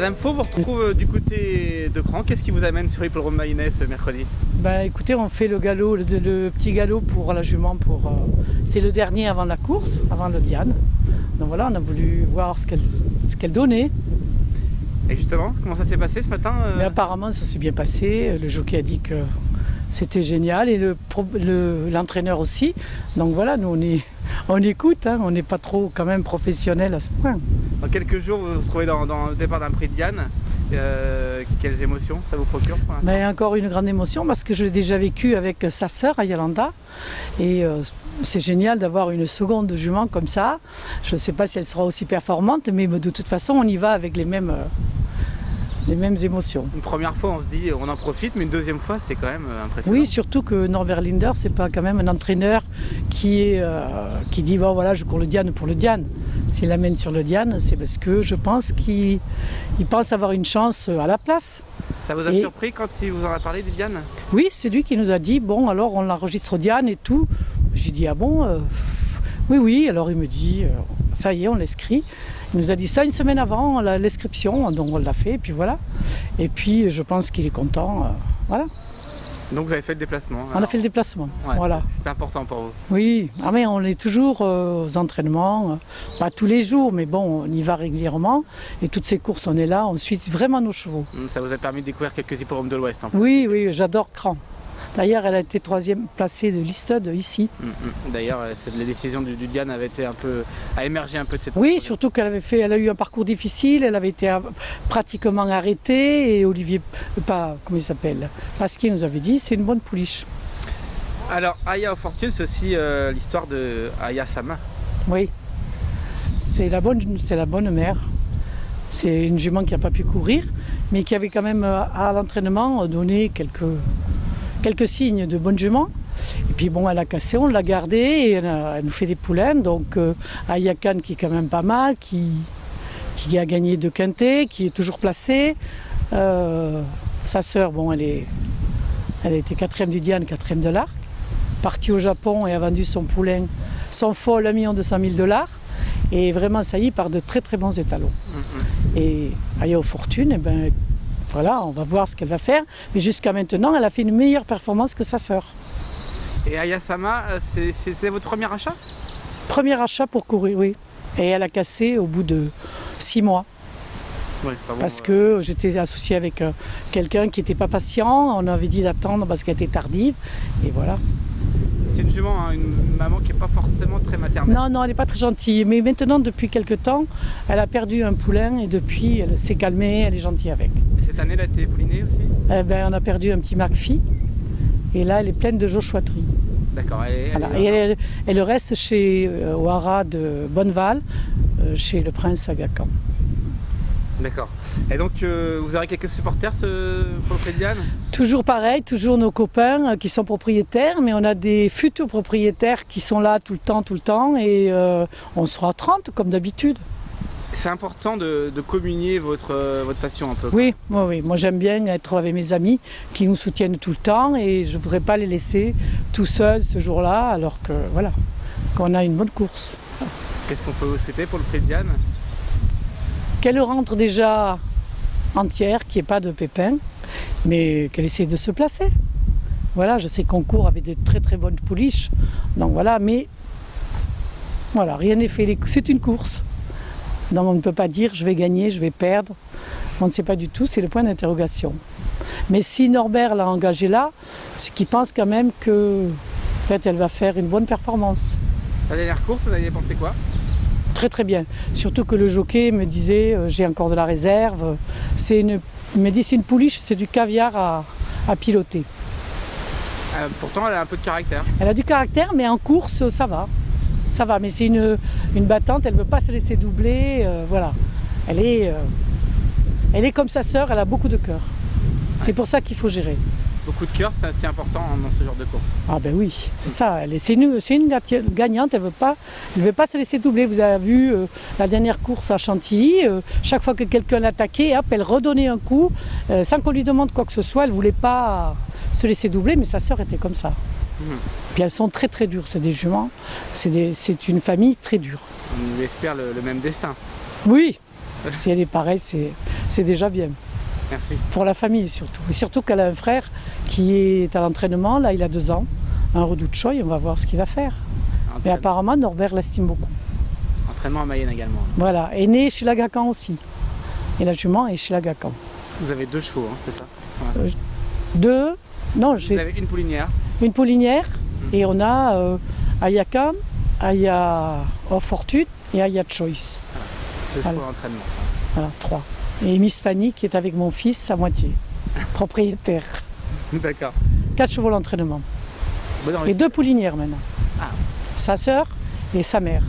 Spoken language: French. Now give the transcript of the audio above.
Madame Faux, vous retrouvez du côté de Cran. Qu'est-ce qui vous amène sur l'hippodrome Mayennais ce mercredi? Écoutez, on fait le galop, le petit galop pour la jument. C'est le dernier avant la course, avant le Diane. Donc voilà, on a voulu voir ce qu'elle donnait. Et justement, comment ça s'est passé ce matin? Mais apparemment, ça s'est bien passé. Le jockey a dit que c'était génial et l'entraîneur aussi. Donc voilà, nous on écoute, hein, on n'est pas trop quand même professionnel à ce point. Dans quelques jours, vous vous retrouvez dans le départ d'un prix de Diane. Quelles émotions ça vous procure pour l'instant? Encore une grande émotion parce que je l'ai déjà vécu avec sa sœur à Yolanda. Et c'est génial d'avoir une seconde jument comme ça. Je ne sais pas si elle sera aussi performante, mais de toute façon, on y va avec les mêmes émotions. Une première fois, on se dit on en profite, mais une deuxième fois, c'est quand même impressionnant. Oui, surtout que Norbert Linder, c'est pas quand même un entraîneur qui dit bon, voilà, je cours le Diane pour le Diane. S'il l'amène sur le Diane, c'est parce que je pense qu'il pense avoir une chance à la place. Ça vous a surpris quand il vous en a parlé du Diane? Oui, c'est lui qui nous a dit bon, alors on l'enregistre au Diane et tout. J'ai dit ah bon, oui, alors il me dit ça y est, on l'inscrit. Il nous a dit ça une semaine avant l'inscription, donc on l'a fait, et puis voilà. Et puis je pense qu'il est content, voilà. Donc vous avez fait le déplacement? On a fait le déplacement, ouais, voilà. C'est important pour vous? Oui, mais on est toujours aux entraînements, pas tous les jours, mais bon, on y va régulièrement. Et toutes ces courses, on est là, on suit vraiment nos chevaux. Ça vous a permis de découvrir quelques hippodromes de l'Ouest en fait? Oui, j'adore Cran. D'ailleurs, elle a été 3e placée de Listed ici. D'ailleurs, la décision du Diane avait été a émergé un peu de cette. Oui, surtout qu'elle a eu un parcours difficile, elle avait été pratiquement arrêtée et Olivier, comment il s'appelle, Pasquier nous avait dit c'est une bonne pouliche. Alors, Aya aux Fortunes, c'est aussi l'histoire de Aya Sama. Oui, c'est la bonne mère. C'est une jument qui n'a pas pu courir, mais qui avait quand même à l'entraînement donné quelques signes de bonne jument. Et puis bon, elle a cassé, on l'a gardée et elle nous fait des poulains. Donc Aya Khan qui est quand même pas mal, qui a gagné 2 quintets, qui est toujours placée. Sa sœur, bon, elle a été 4e du Diane, 4e de l'Arc. Partie au Japon et a vendu son poulain, son foal, $1 200 000. Et vraiment, ça y est, par de très très bons étalons. Et Aya aux Fortunes, voilà, on va voir ce qu'elle va faire. Mais jusqu'à maintenant, elle a fait une meilleure performance que sa sœur. Et Aya Sama, c'est votre premier achat? Premier achat pour courir, oui. Et elle a cassé au bout de 6 mois. Oui, parce que j'étais associée avec quelqu'un qui n'était pas patient. On avait dit d'attendre parce qu'elle était tardive. Et voilà. C'est une jument, hein, une maman qui n'est pas forcément très maternelle. Non, elle n'est pas très gentille. Mais maintenant, depuis quelques temps, elle a perdu un poulain et depuis, elle s'est calmée, elle est gentille avec. Et cette année, elle a été poulinée aussi? On a perdu un petit McPhee. Et là, elle est pleine de joshouaterie. D'accord. Et elle reste chez Ouara de Bonneval, chez le prince Aga Khan. D'accord. Et donc, vous aurez quelques supporters pour le prix de Diane? Toujours pareil, toujours nos copains qui sont propriétaires, mais on a des futurs propriétaires qui sont là tout le temps, et on sera 30 comme d'habitude. C'est important de communier votre passion un peu. Oui, moi j'aime bien être avec mes amis qui nous soutiennent tout le temps et je ne voudrais pas les laisser tout seuls ce jour-là, alors que voilà, qu'on a une bonne course. Qu'est-ce qu'on peut vous souhaiter pour le prix de Diane? Qu'elle rentre déjà entière, qu'il n'y ait pas de pépins, mais qu'elle essaie de se placer. Voilà, je sais qu'on court avec de très très bonnes pouliches, donc voilà, mais voilà, rien n'est fait, c'est une course. Donc on ne peut pas dire je vais gagner, je vais perdre, on ne sait pas du tout, c'est le point d'interrogation. Mais si Norbert l'a engagée là, c'est qu'il pense quand même que peut-être elle va faire une bonne performance. La dernière course, vous aviez pensé quoi? Très très bien, surtout que le jockey me disait j'ai encore de la réserve, il me dit c'est une pouliche, c'est du caviar à piloter. Pourtant elle a un peu de caractère. Elle a du caractère, mais en course ça va, mais c'est une battante, elle ne veut pas se laisser doubler, voilà. Elle est comme sa sœur, elle a beaucoup de cœur. C'est pour ça qu'il faut gérer. Beaucoup de cœur, c'est assez important dans ce genre de course. Ah ben oui, c'est ça. C'est une gagnante, elle ne veut pas se laisser doubler. Vous avez vu la dernière course à Chantilly, chaque fois que quelqu'un l'attaquait, hop, elle redonnait un coup, sans qu'on lui demande quoi que ce soit, elle ne voulait pas se laisser doubler, mais sa sœur était comme ça. Puis elles sont très très dures, c'est des juments, c'est une famille très dure. On espère le même destin. Oui, si elle est pareille, c'est c'est déjà bien. Merci. Pour la famille surtout. Et surtout qu'elle a un frère qui est à l'entraînement, là il a 2 ans, un redoute de choy, on va voir ce qu'il va faire. Mais apparemment Norbert l'estime beaucoup. Entraînement à Mayenne également. Voilà, est né chez Lagacan aussi. Et la jument est chez Lagacan. Vous avez 2 chevaux, hein, c'est ça? Voilà. 2, non, Vous j'ai avez une poulinière. une poulinière et on a Ayakan, Aya Fortune et Aya Choice. 2 Voilà. chevaux à entraînement. Voilà, 3. Et Miss Fanny qui est avec mon fils à moitié, propriétaire. D'accord. 4 chevaux d'entraînement. Bon, Et 2 poulinières maintenant. Ah. Sa sœur et sa mère.